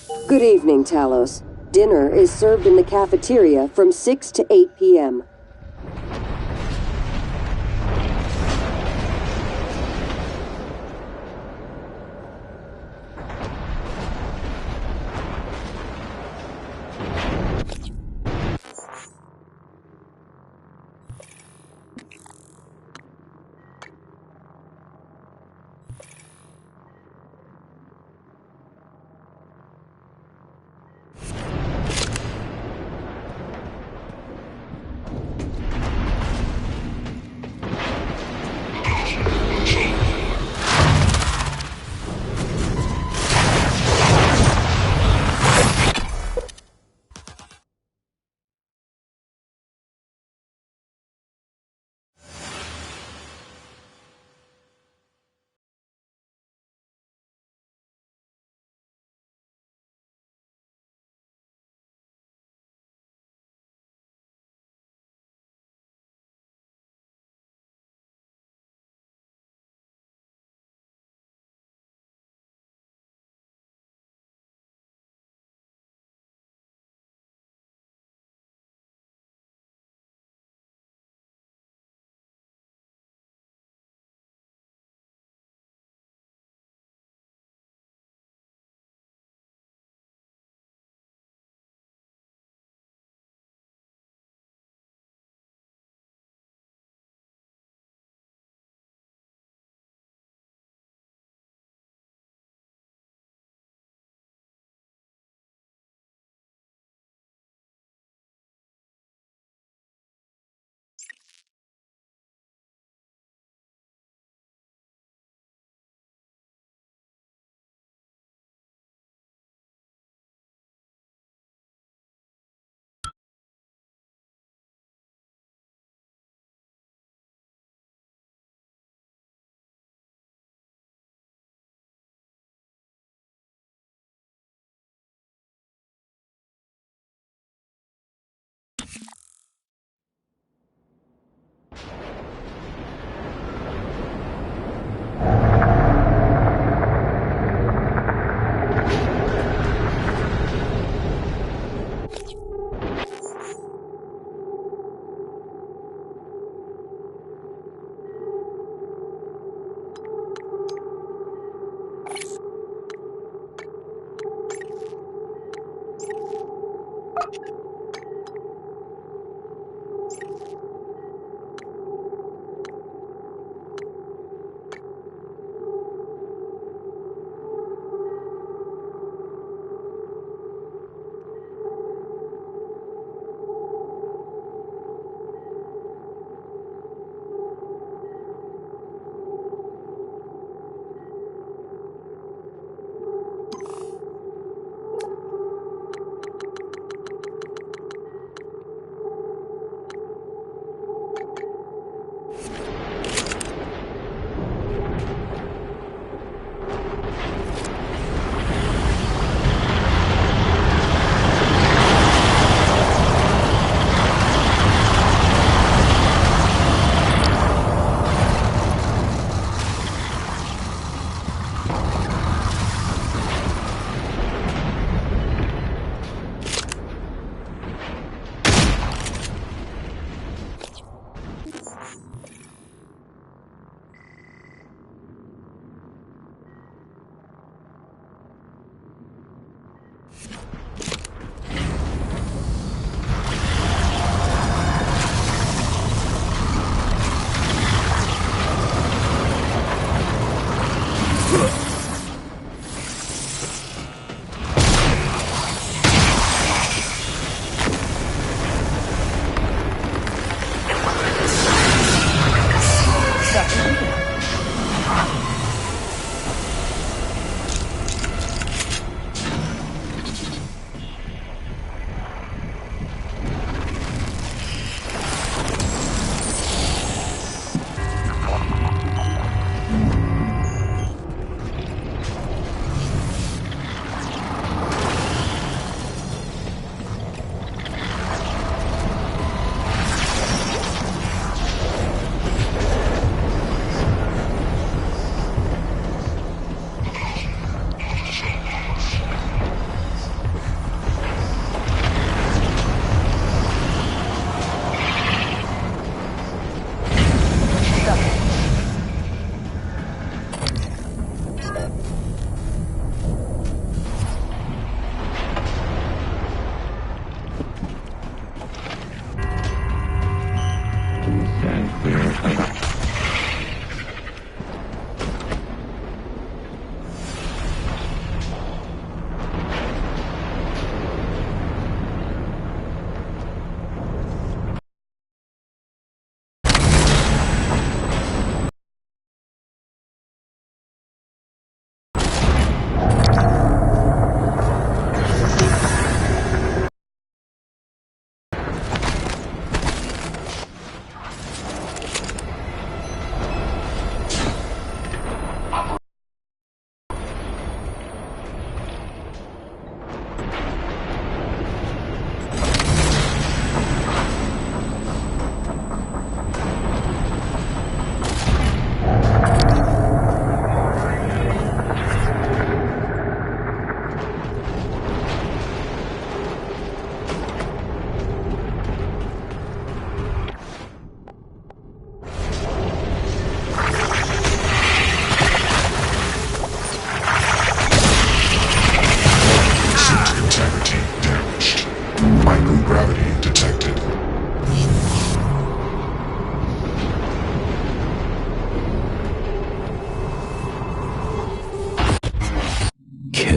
Good evening, Talos. Dinner is served in the cafeteria from 6 to 8 p.m.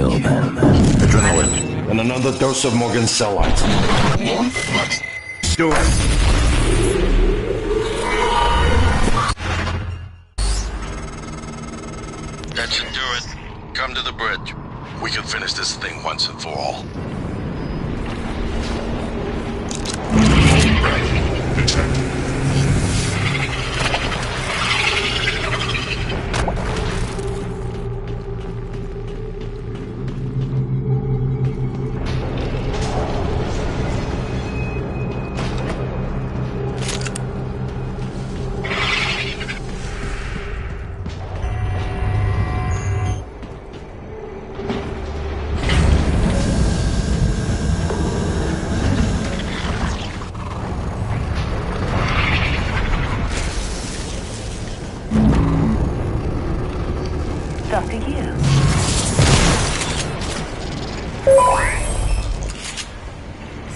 kill them. Adrenaline. And another dose of Morgan's cell lights. Do it. That should do it. Come to the bridge. We can finish this thing once and for all. Dr. Yu.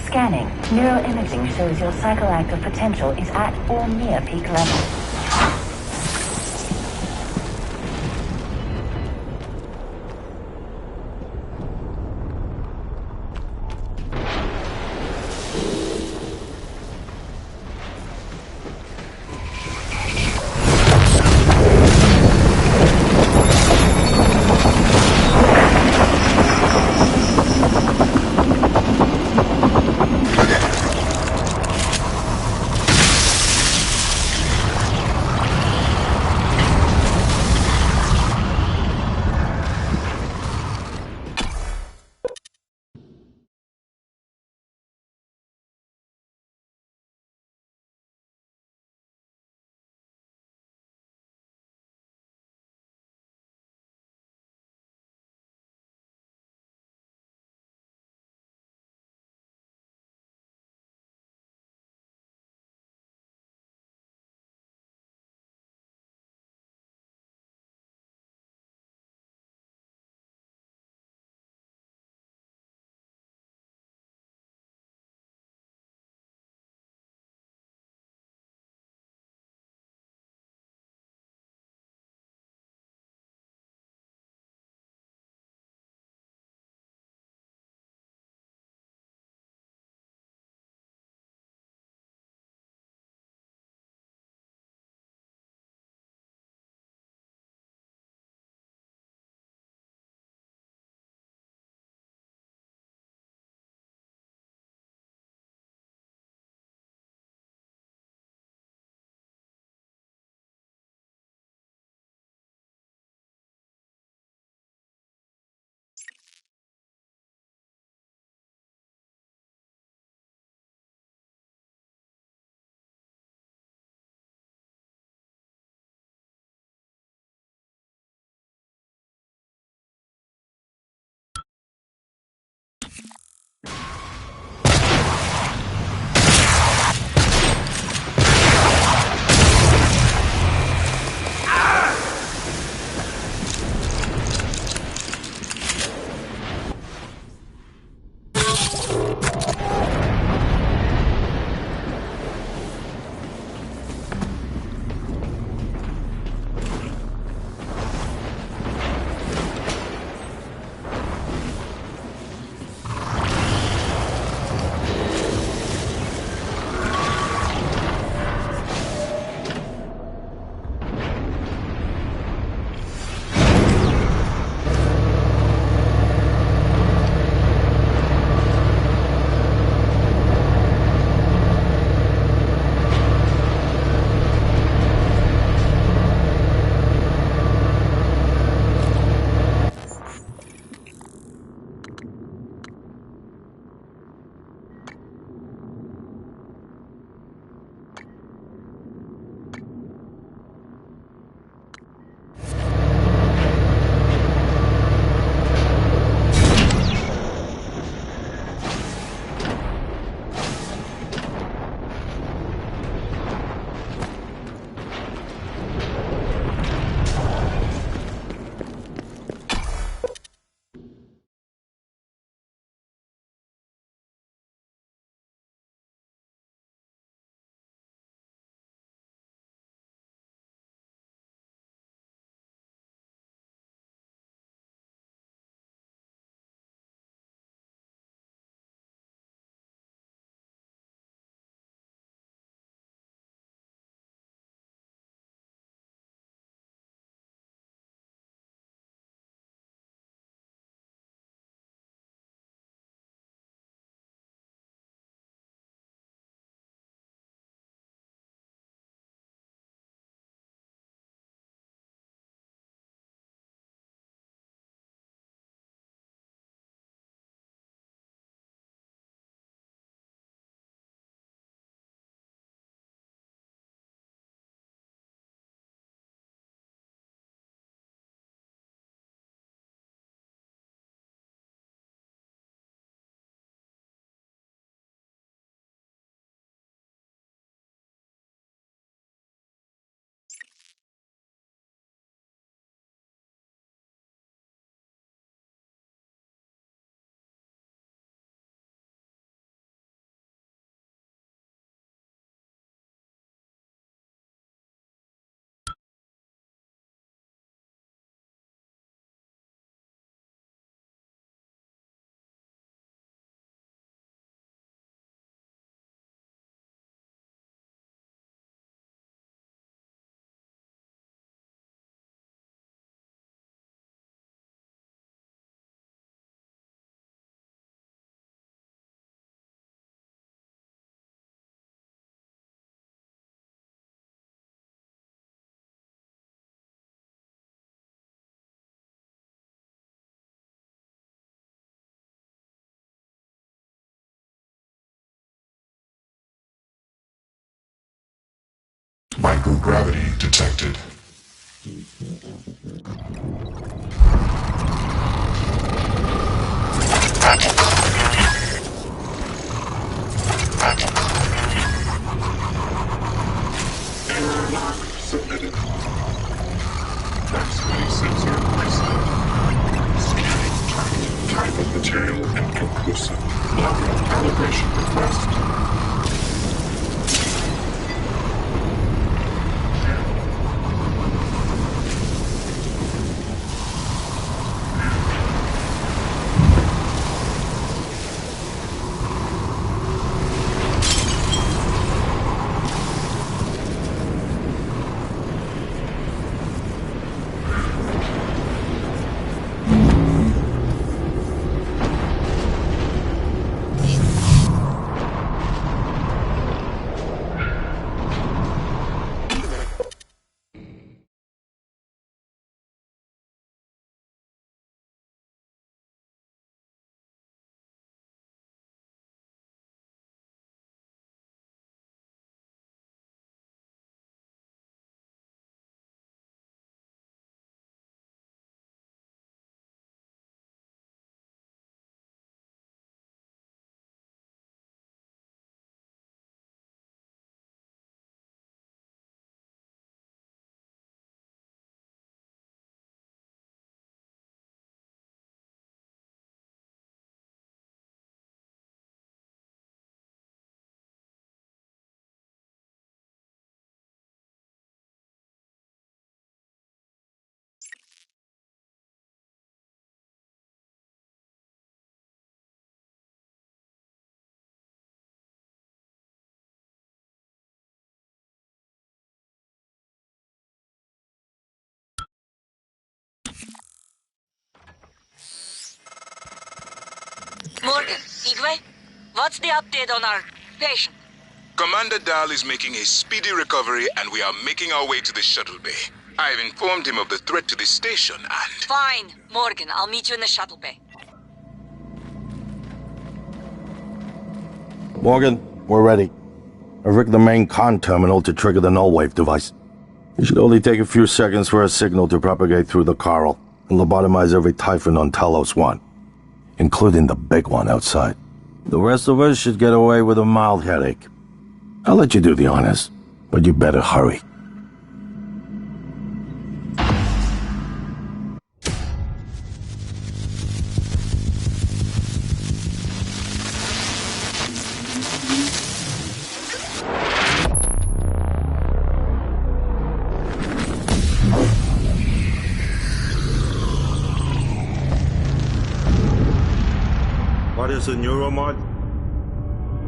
Scanning. Neuroimaging shows your psychoactive potential is at or near peak level. Microgravity detected. Submitted. Proximity sensor reset. Scanning tracked. Type of material inconclusive. Module calibration request. Morgan, Igwe, what's the update on our patient? Commander Dahl is making a speedy recovery and we are making our way to the shuttle bay. I've informed him of the threat to the station and... Fine, Morgan, I'll meet you in the shuttle bay. Morgan, we're ready. I've rigged the main con terminal to trigger the null wave device. It should only take a few seconds for a signal to propagate through the coral and lobotomize every Typhon on Talos 1, including the big one outside. The rest of us should get away with a mild headache. I'll let you do the honors, but you better hurry. What is a neuromod?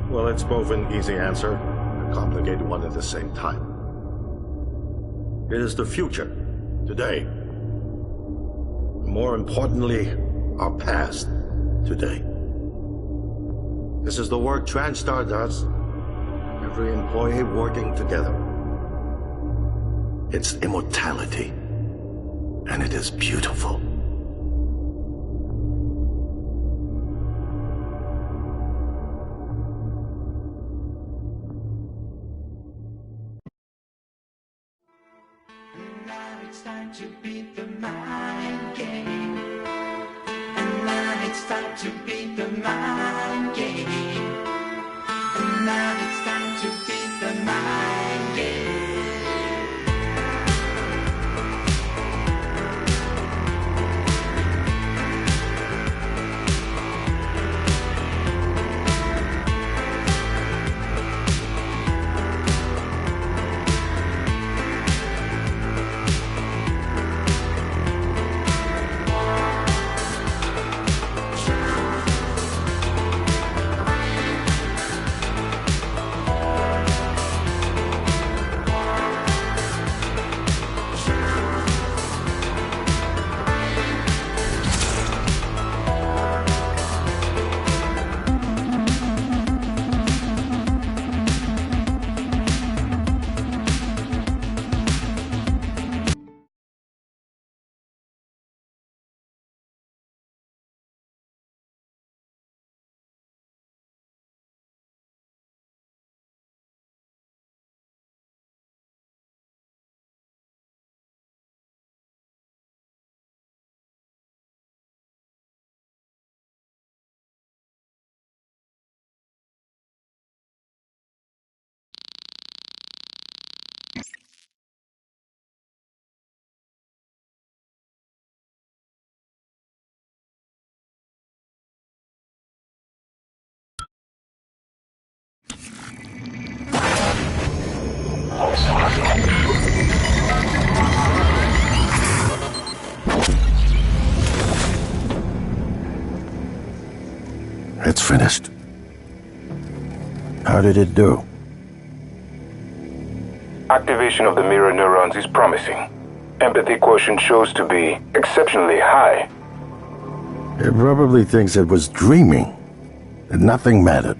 Well, it's both an easy answer and a complicated one at the same time. It is the future, today. More importantly, our past, today. This is the work TranStar does. Every employee working together. It's immortality, and it is beautiful. It's time to beat the mind game. And now it's time to beat the mind game. And now it's time to beat the mind game. finished. How did it do? Activation of the mirror neurons is promising. Empathy quotient shows to be exceptionally high. It probably thinks it was dreaming, that nothing mattered.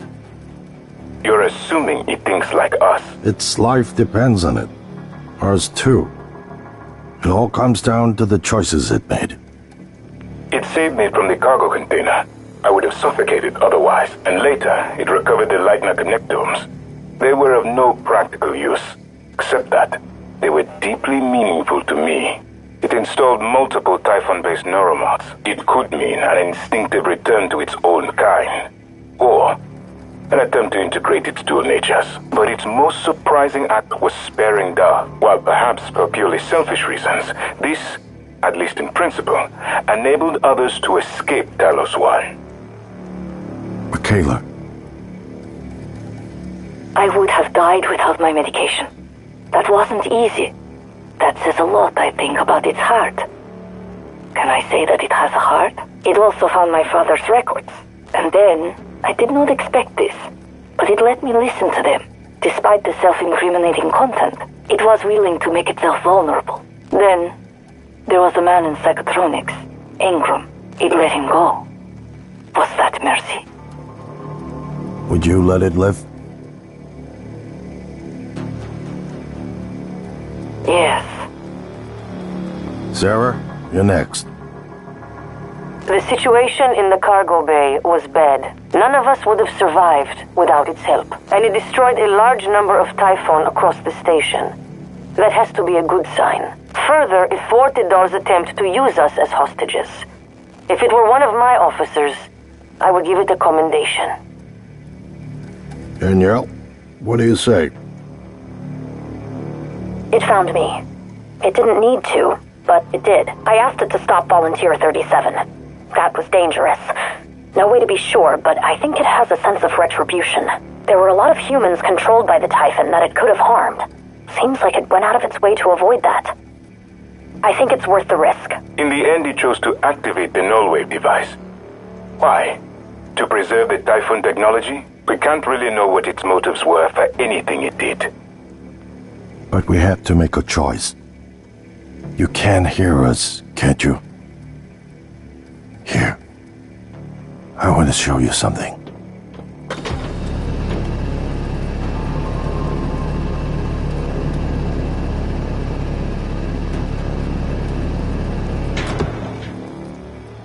You're assuming it thinks like us. Its life depends on it. Ours too. It all comes down to the choices it made. It saved me from the cargo container. I would have suffocated otherwise, and later it recovered the Lightner connectomes. They were of no practical use, except that they were deeply meaningful to me. It installed multiple Typhon-based neuromods. It could mean an instinctive return to its own kind, or an attempt to integrate its dual natures. But its most surprising act was sparing Da. While perhaps for purely selfish reasons, this, at least in principle, enabled others to escape Talos 1. Michaela. I would have died without my medication. That wasn't easy. That says a lot, I think, about its heart. Can I say that it has a heart? It also found my father's records. And then, I did not expect this, but it let me listen to them. Despite the self-incriminating content, it was willing to make itself vulnerable. Then, there was a man in psychotronics, Ingram. It let him go. Was that mercy? Would you let it live? Yes. Sarah, you're next. The situation in the cargo bay was bad. None of us would have survived without its help, and it destroyed a large number of Typhon across the station. That has to be a good sign. Further, it thwarted Dar's attempt to use us as hostages. If it were one of my officers, I would give it a commendation. Danielle, what do you say? It found me. It didn't need to, but it did. I asked it to stop Volunteer 37. That was dangerous. No way to be sure, but I think it has a sense of retribution. There were a lot of humans controlled by the Typhon that it could have harmed. Seems like it went out of its way to avoid that. I think it's worth the risk. In the end, it chose to activate the null-wave device. Why? To preserve the Typhon technology? We can't really know what its motives were for anything it did. But we had to make a choice. You can hear us, can't you? Here. I want to show you something.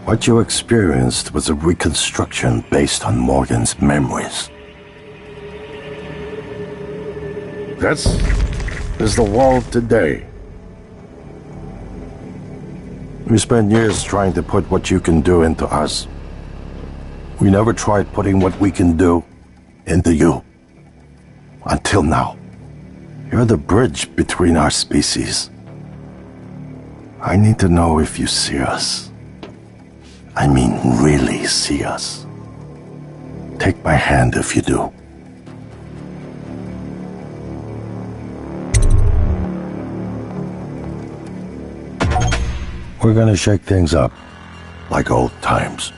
What you experienced was a reconstruction based on Morgan's memories. This is the world today. We spent years trying to put what you can do into us. We never tried putting what we can do into you. Until now. You're the bridge between our species. I need to know if you see us. I mean, really see us. Take my hand if you do. We're gonna shake things up, like old times.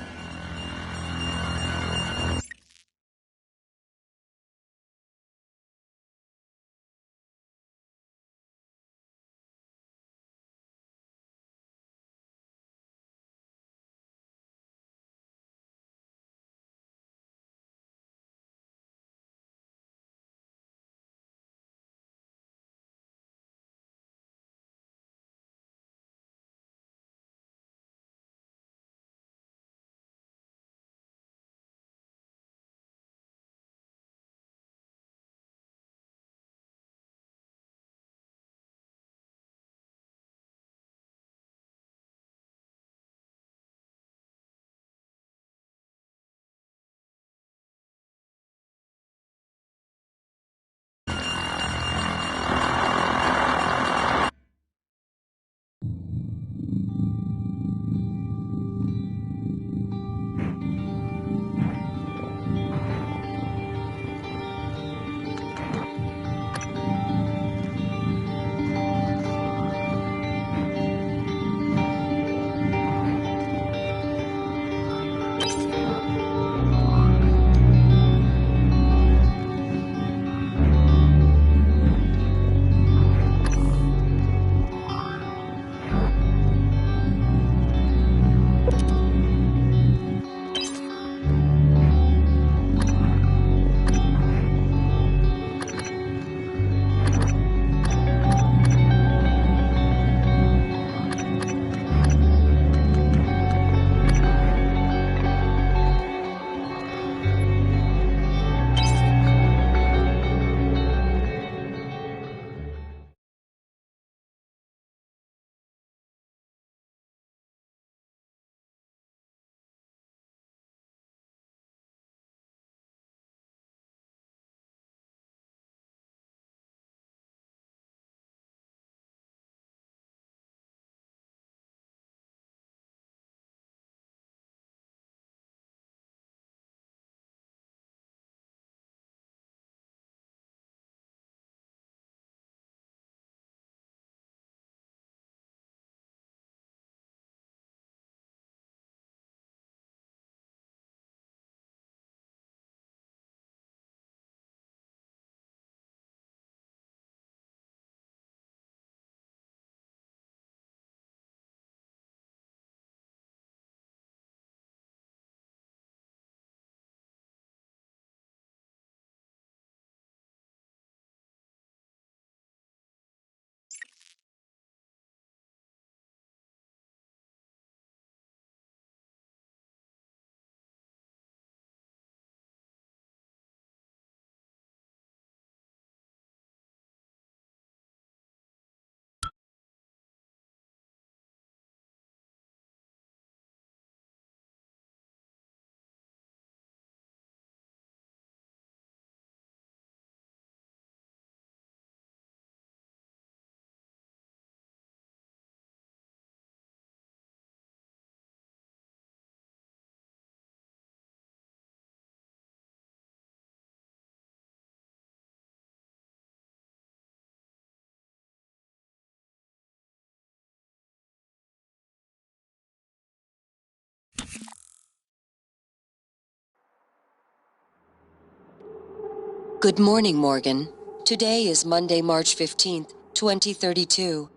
Good morning, Morgan. Today is Monday, March 15th, 2032.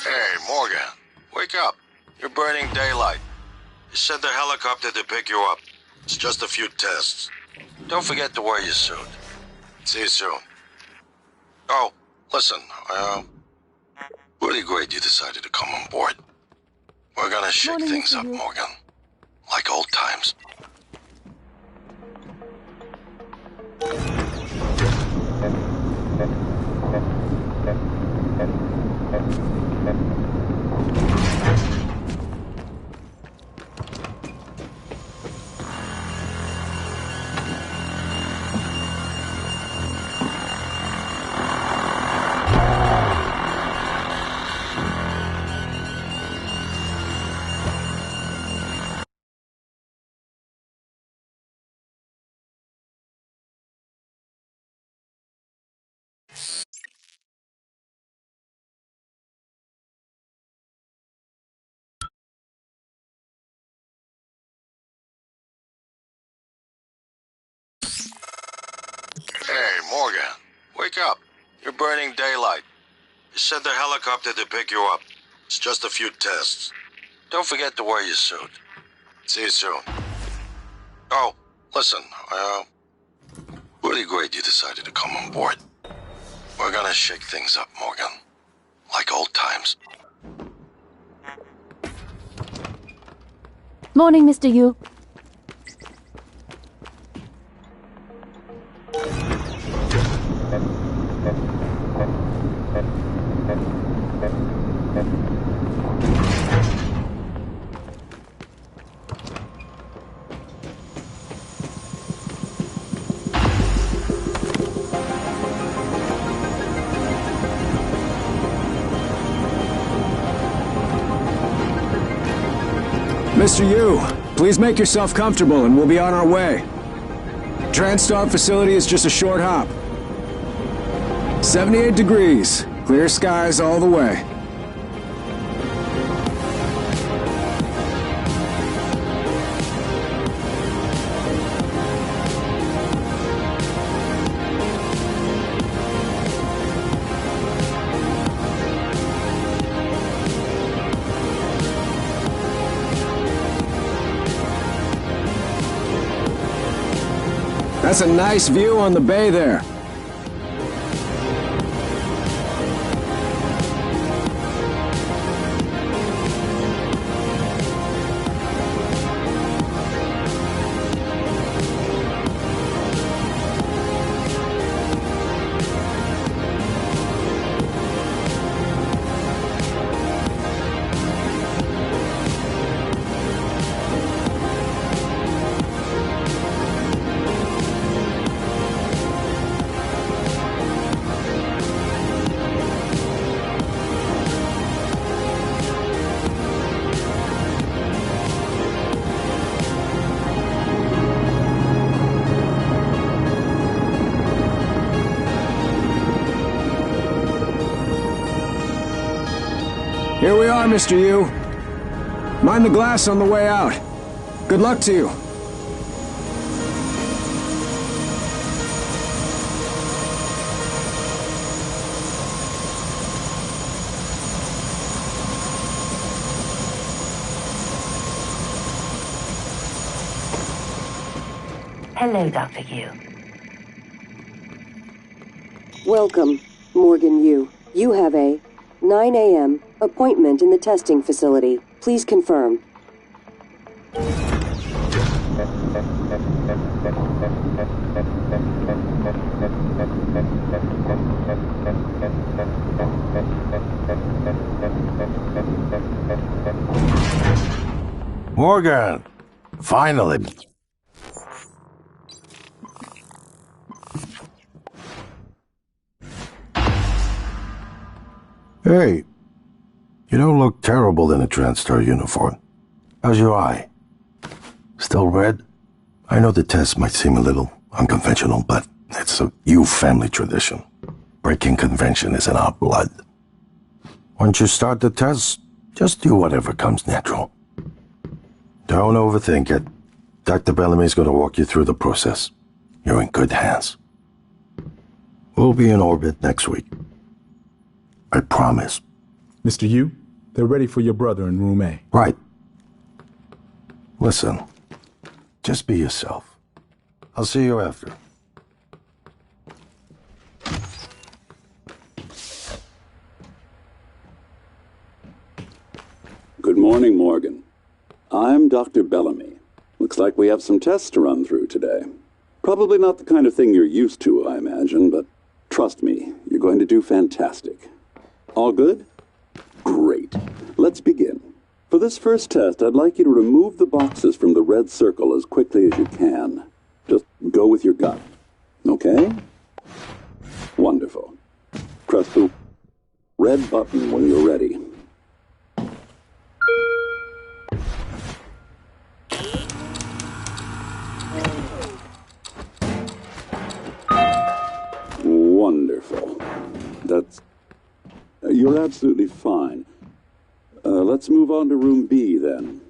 Hey, Morgan. Wake up. You're burning daylight. You sent the helicopter to pick you up. It's just a few tests. Don't forget to wear your suit. See you soon. Oh, listen, really great you decided to come on board. We're gonna shake things up, Morgan. Like old times. Hey, Morgan. Wake up. You're burning daylight. You sent the helicopter to pick you up. It's just a few tests. Don't forget to wear your suit. See you soon. Oh, listen, really great you decided to come on board. We're gonna shake things up, Morgan. Like old times. Morning, Mr. Yu. Mr. Yu, please make yourself comfortable and we'll be on our way. Transstar facility is just a short hop. 78 degrees, clear skies all the way. That's a nice view on the bay there. Here we are, Mr. Yu. Mind the glass on the way out. Good luck to you. Hello, Dr. Yu. Welcome, Morgan Yu. You have a 9 a.m. appointment in the testing facility. Please confirm. Morgan! Finally! Hey, you don't look terrible in a TranStar uniform. How's your eye? Still red? I know the test might seem a little unconventional, but it's a you family tradition. Breaking convention is in our blood. Once you start the test, just do whatever comes natural. Don't overthink it. Dr. Bellamy's going to walk you through the process. You're in good hands. We'll be in orbit next week. I promise. Mr. Yu, they're ready for your brother in room A. Right. Listen, just be yourself. I'll see you after. Good morning, Morgan. I'm Dr. Bellamy. Looks like we have some tests to run through today. Probably not the kind of thing you're used to, I imagine, but trust me, you're going to do fantastic. All good? Great. Let's begin. For this first test, I'd like you to remove the boxes from the red circle as quickly as you can. Just go with your gut. Okay? Wonderful. Press the red button when you're ready. Wonderful. You're absolutely fine. Let's move on to room B, then.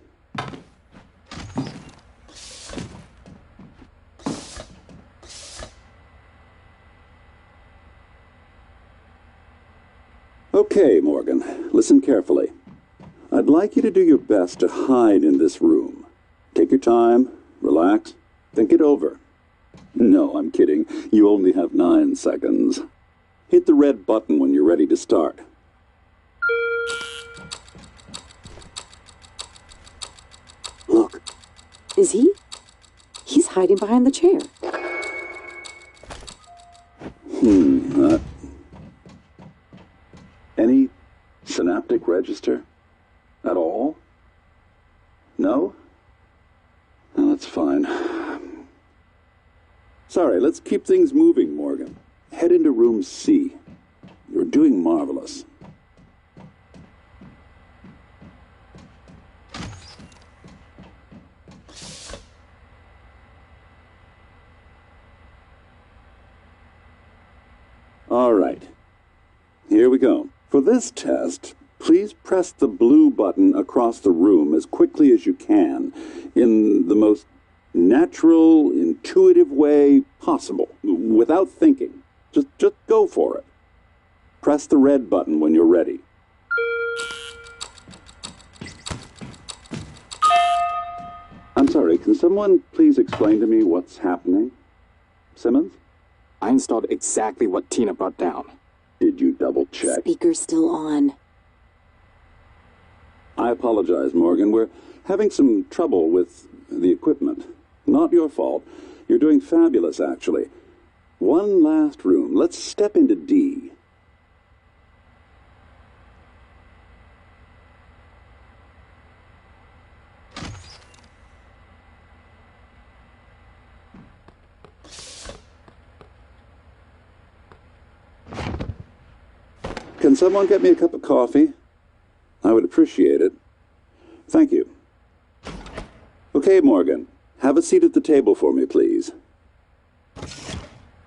Okay, Morgan. Listen carefully. I'd like you to do your best to hide in this room. Take your time, relax, think it over. No, I'm kidding. You only have 9 seconds. Hit the red button when you're ready to start. Look. Is he? He's hiding behind the chair. Any synaptic register? At all? No? No, that's fine. Sorry, let's keep things moving, Morgan. Head into room C. You're doing marvelous. All right. Here we go. For this test, please press the blue button across the room as quickly as you can, in the most natural, intuitive way possible, without thinking. Just go for it. Press the red button when you're ready. I'm sorry, can someone please explain to me what's happening? Simmons? I installed exactly what Tina brought down. Did you double check? Speaker's still on. I apologize, Morgan. We're having some trouble with the equipment. Not your fault. You're doing fabulous, actually. One last room. Let's step into D. Can someone get me a cup of coffee? I would appreciate it. Thank you. Okay, Morgan. Have a seat at the table for me, please.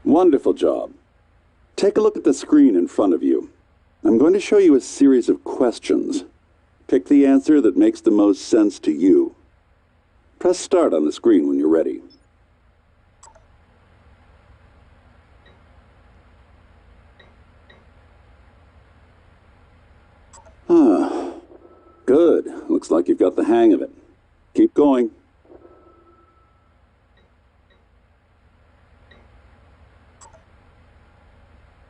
Wonderful job. Take a look at the screen in front of you. I'm going to show you a series of questions. Pick the answer that makes the most sense to you. Press start on the screen when you're ready. Good. Looks like you've got the hang of it. Keep going.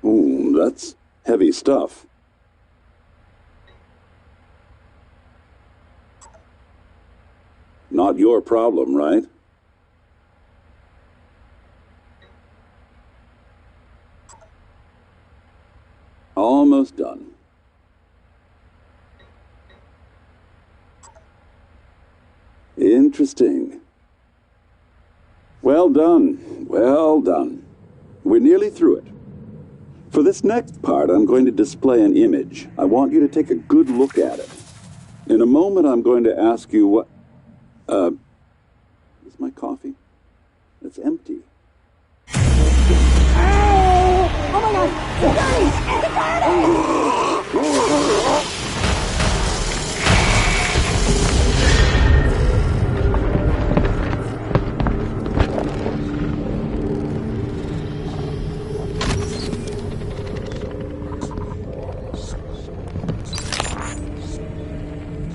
Ooh, that's heavy stuff. Not your problem, right? Almost done. interesting. Well done. Well done. We're nearly through it. For this next part, I'm going to display an image. I want you to take a good look at it. In a moment, I'm going to ask you what... is my coffee? It's empty. Oh my god! Security! Security!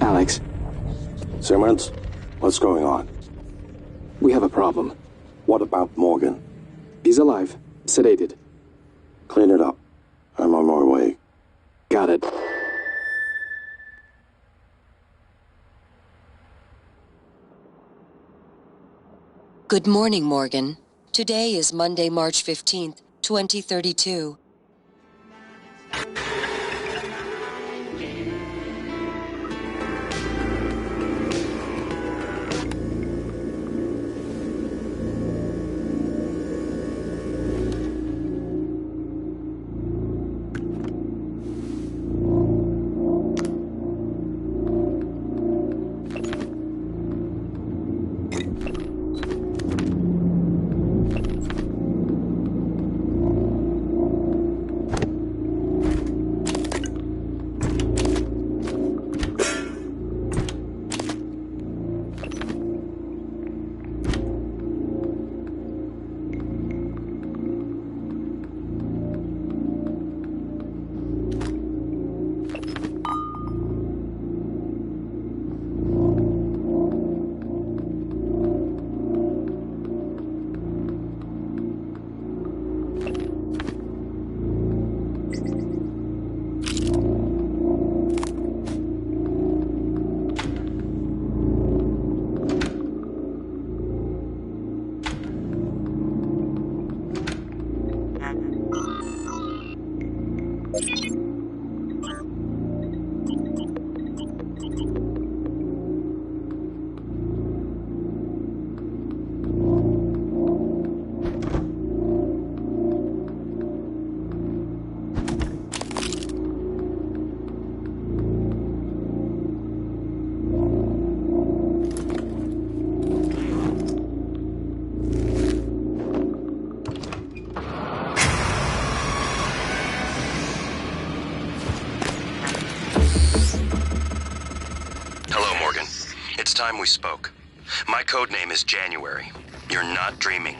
Alex. Simmons, what's going on? We have a problem. What about Morgan? He's alive. Sedated. Clean it up. I'm on my way. Got it. Good morning, Morgan. Today is Monday, March 15th, 2032. Time we spoke. My code name is January. You're not dreaming.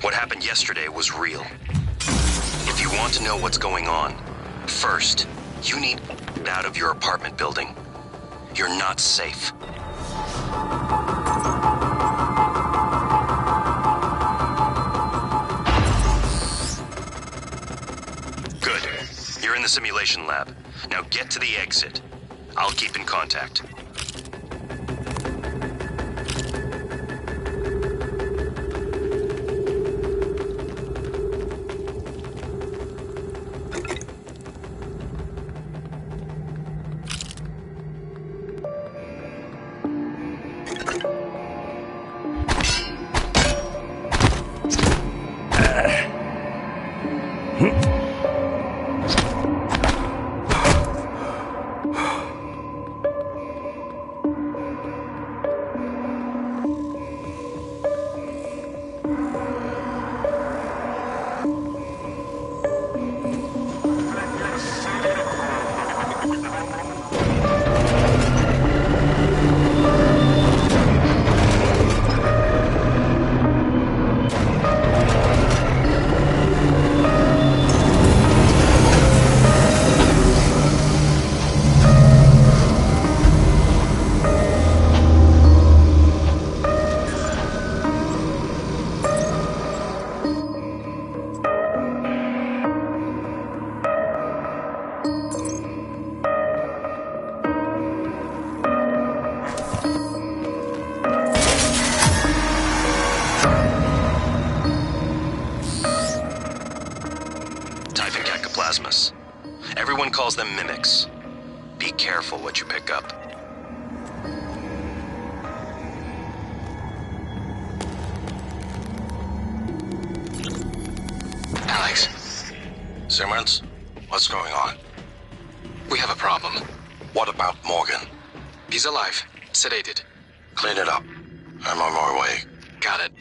What happened yesterday was real. If you want to know what's going on, first, you need out of your apartment building. You're not safe. Good. You're in the simulation lab. Now get to the exit. I'll keep in contact. Everyone calls them mimics. Be careful what you pick up. Simmons, what's going on? We have a problem. What about Morgan? He's alive. Sedated. Clean it up. I'm on my way. Got it.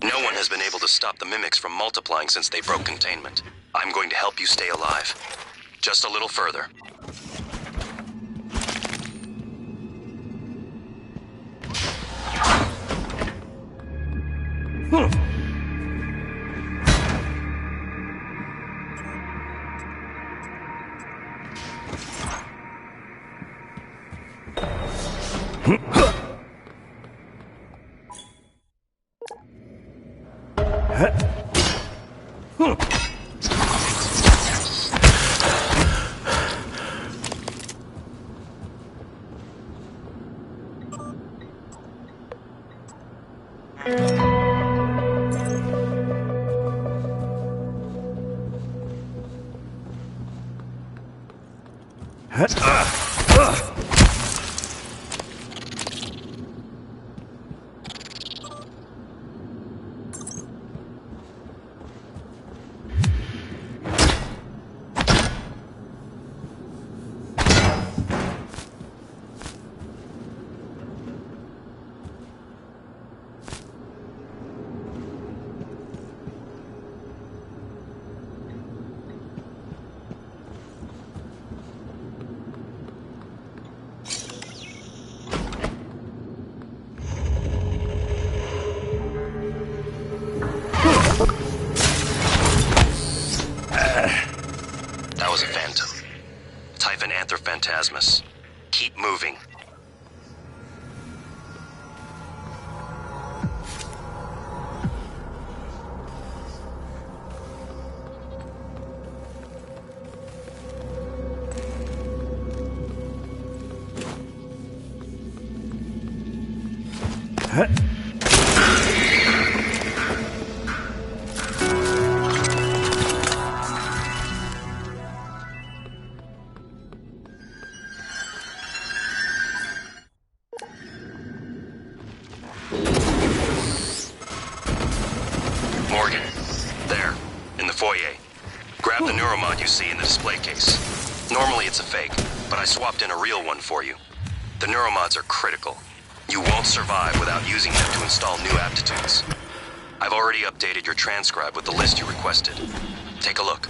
No one has been able to stop the mimics from multiplying since they broke containment. I'm going to help you stay alive. Just a little further. That was a phantom. Typhon Anthrophantasmus. Keep moving. Morgan, there, in the foyer. Grab the neuromod you see in the display case. Normally it's a fake, but I swapped in a real one for you. The neuromods are critical. You won't survive without using them to install new aptitudes. I've already updated your transcribe with the list you requested. Take a look.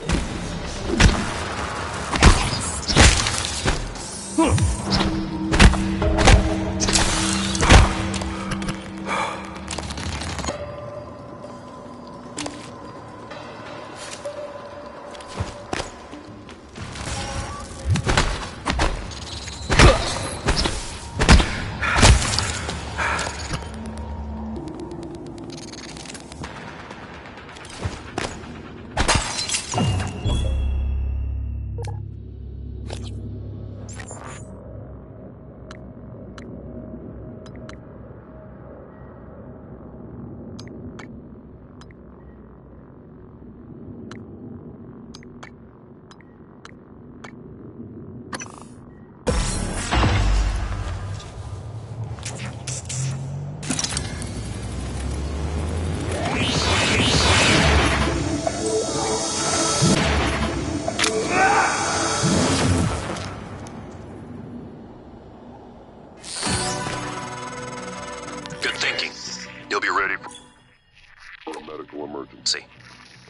medical emergency.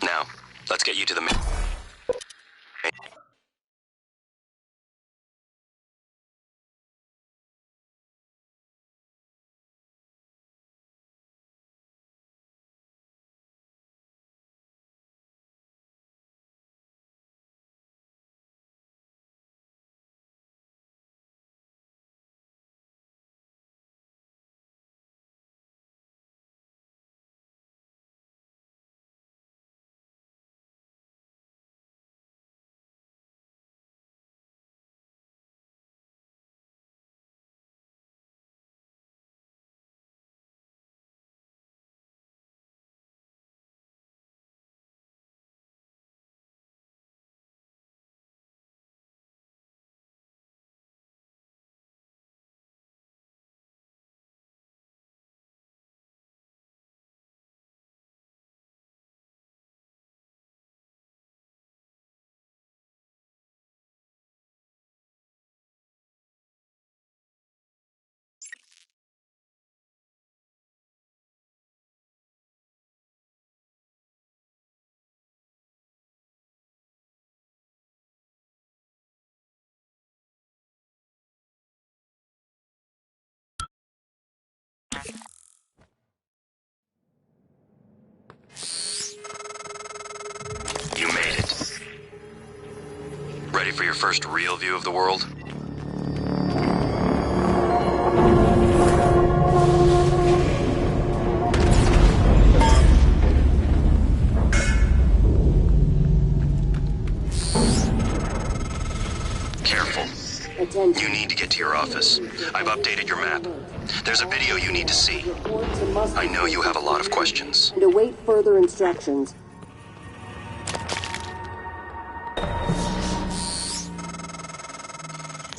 Now, let's get you to the main... You made it. Ready for your first real view of the world? Careful. Attention. You need to get to your office. I've updated your map. There's a video you need to see. I know you have a lot of questions. And await further instructions.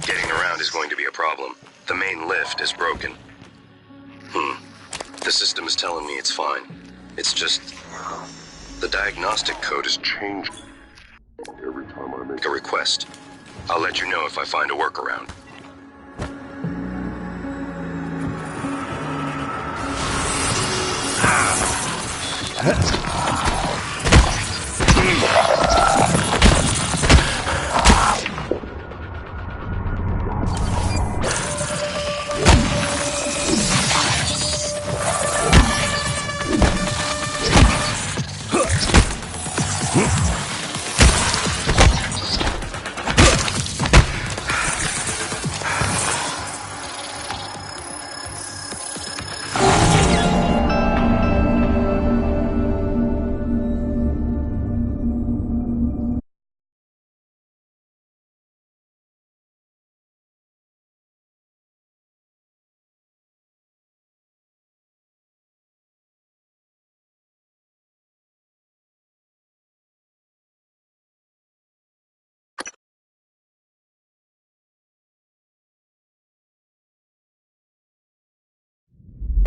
Getting around is going to be a problem. The main lift is broken. The system is telling me it's fine. It's just... the diagnostic code is changed Every time I make a request. I'll let you know if I find a workaround.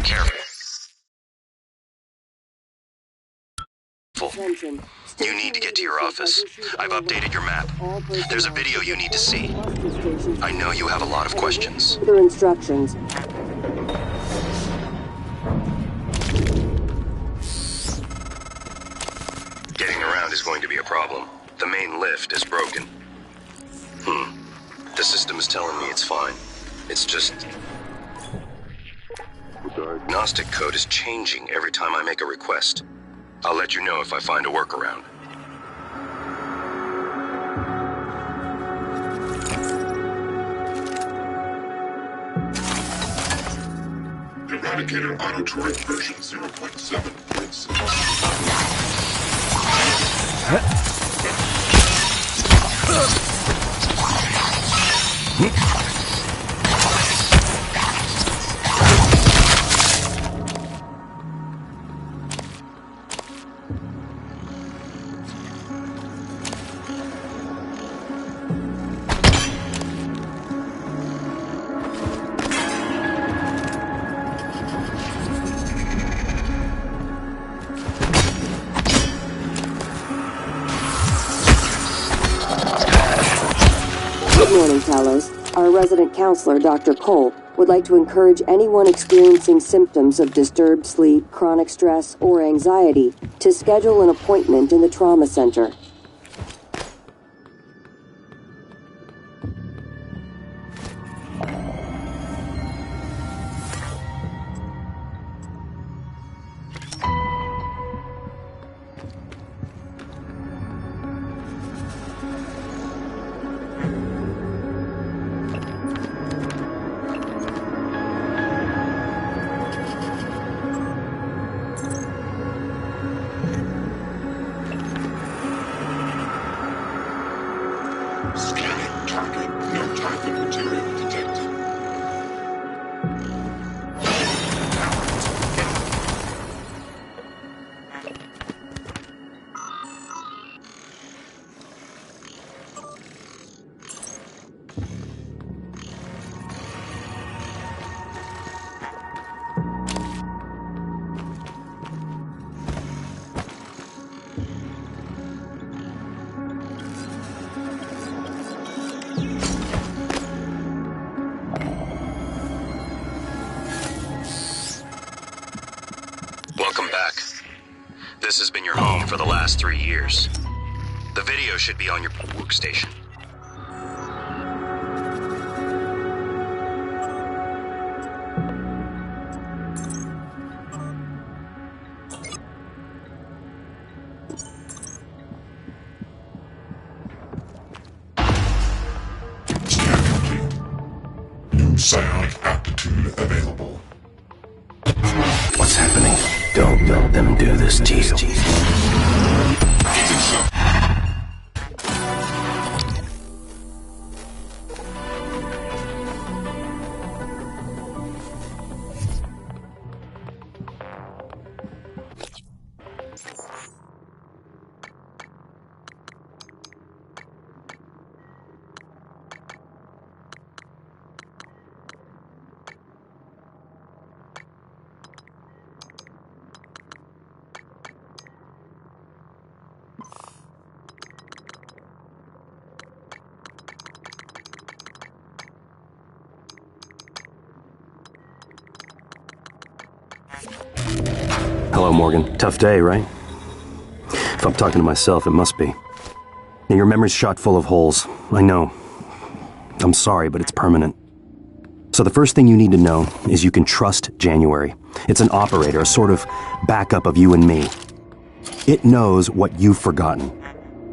Careful. You need to get to your office. I've updated your map. There's a video you need to see. I know you have a lot of questions. Further instructions. Getting around is going to be a problem. The main lift is broken. The system is telling me it's fine. It's just... the diagnostic code is changing every time I make a request. I'll let you know if I find a workaround. Eradicator Auto-Turret version 0.7.6. Good morning, Talos. Our resident counselor, Dr. Cole, would like to encourage anyone experiencing symptoms of disturbed sleep, chronic stress, or anxiety to schedule an appointment in the trauma center. Scanning, tracking, no typhon material detected. Welcome back. This has been your home for the last 3 years. The video should be on your workstation. Scan complete. New psionic aptitude available. What's happening? Don't let them do this to you. Hello, Morgan. Tough day, right? If I'm talking to myself, it must be. Now, your memory's shot full of holes. I know. I'm sorry, but it's permanent. So the first thing you need to know is you can trust January. It's an operator, a sort of backup of you and me. It knows what you've forgotten.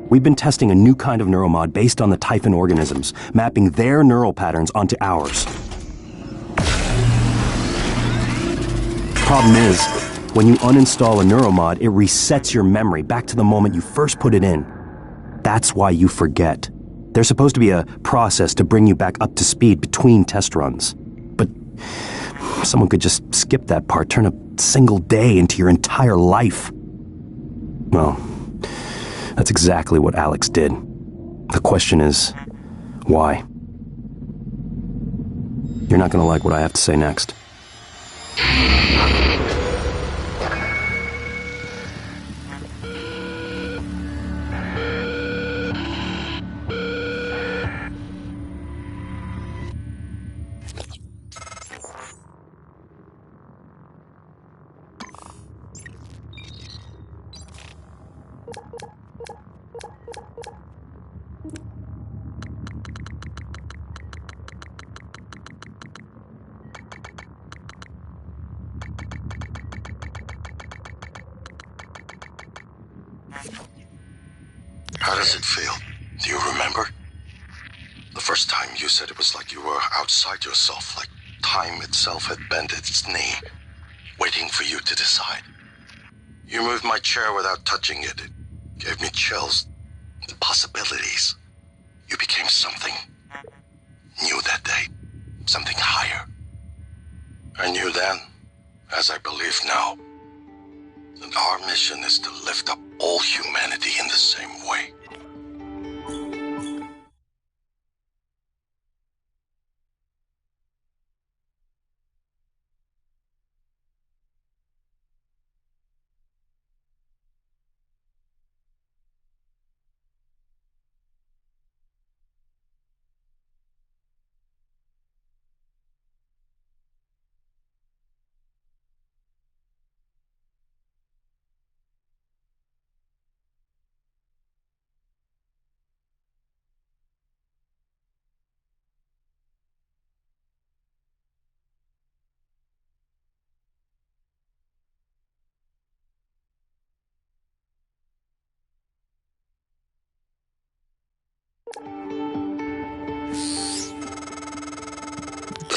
We've been testing a new kind of neuromod based on the Typhon organisms, mapping their neural patterns onto ours. Problem is, when you uninstall a neuromod, it resets your memory back to the moment you first put it in. That's why you forget. There's supposed to be a process to bring you back up to speed between test runs. But someone could just skip that part, turn a single day into your entire life. Well, that's exactly what Alex did. The question is, why? You're not gonna like what I have to say next. How does it feel? Do you remember? The first time you said it was like you were outside yourself, like time itself had bent its knee, waiting for you to decide. You moved my chair without touching it. It gave me chills. The possibilities. You became something new that day. Something higher. I knew then, as I believe now, that our mission is to lift up all humanity in the same way.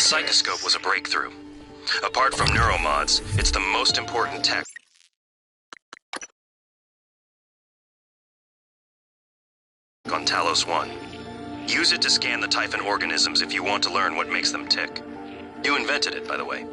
psychoscope was a breakthrough. Apart from neuromods, it's the most important tech on Talos 1. Use it to scan the Typhon organisms if you want to learn what makes them tick. You invented it, by the way.